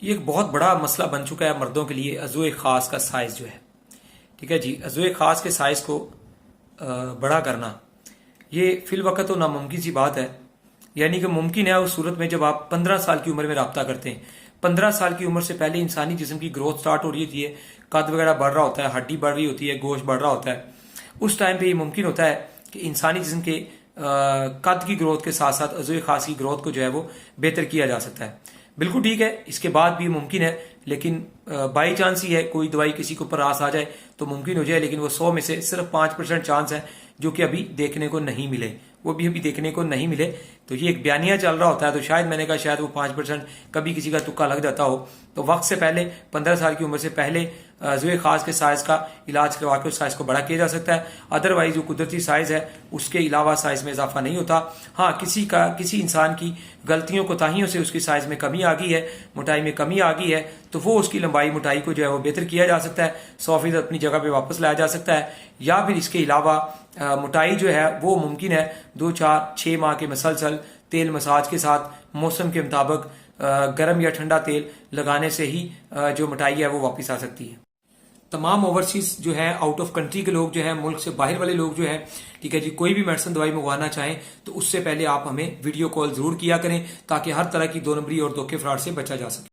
ये एक बहुत बड़ा मसला बन चुका है मर्दों के लिए, अज़ुए ख़ास का साइज़ जो है। ठीक है जी, अज़ुए ख़ास के साइज़ को बड़ा करना ये फिल वक्त तो नामुमकिन सी बात है। यानी कि मुमकिन है उस सूरत में जब आप 15 साल की उम्र में रब्ता करते हैं। 15 साल की उम्र से पहले इंसानी जिस्म की ग्रोथ स्टार्ट हो रही होती है, कद वगैरह बढ़ रहा होता है, हड्डी बढ़ रही होती है, गोश्त बढ़ रहा होता है। उस टाइम पे ये मुमकिन होता है कि इंसानी जिस्म के कद की ग्रोथ के साथ साथ अज़ुए ख़ास की ग्रोथ को जो है वो बेहतर किया जा सकता है। बिल्कुल ठीक है, इसके बाद भी मुमकिन है, लेकिन बाई चांस ही है कोई दवाई किसी के ऊपर रास आ जाए तो मुमकिन हो जाए, लेकिन वो 100 में से सिर्फ 5% चांस है जो कि अभी देखने को नहीं मिले, वो भी अभी देखने को नहीं मिले। तो ये एक बयानिया चल रहा होता है, तो शायद मैंने कहा शायद वो 5% कभी किसी का तुक्का लग जाता हो। तो वक्त से पहले 15 साल की उम्र से पहले अज़ुए ख़ास के साइज़ का इलाज करवा के उस साइज़ को बड़ा किया जा सकता है। अदरवाइज जो कुदरती साइज़ है उसके अलावा साइज़ में इजाफा नहीं होता। हाँ, किसी इंसान की गलतियों कोताहियों से उसकी साइज़ में कमी आ गई है, मोटाई में कमी आ गई है, तो वो उसकी लंबाई मोटाई को जो है वो बेहतर किया जा सकता है, 100% अपनी जगह पे वापस लाया जा सकता है। या फिर इसके अलावा मोटाई जो है वो मुमकिन है 2, 4, 6 माह के मसलसल तेल मसाज के साथ मौसम के मुताबिक गर्म या ठंडा तेल लगाने से ही जो मोटाई है वो वापस आ सकती है। तमाम ओवरसीज जो है, आउट ऑफ कंट्री के लोग जो है, मुल्क से बाहर वाले लोग जो है, ठीक है जी, कोई भी मेडिसिन दवाई मंगवाना चाहें तो उससे पहले आप हमें वीडियो कॉल जरूर किया करें ताकि हर तरह की 2 नंबरी और धोखे फ्रॉड से बचा जा सके।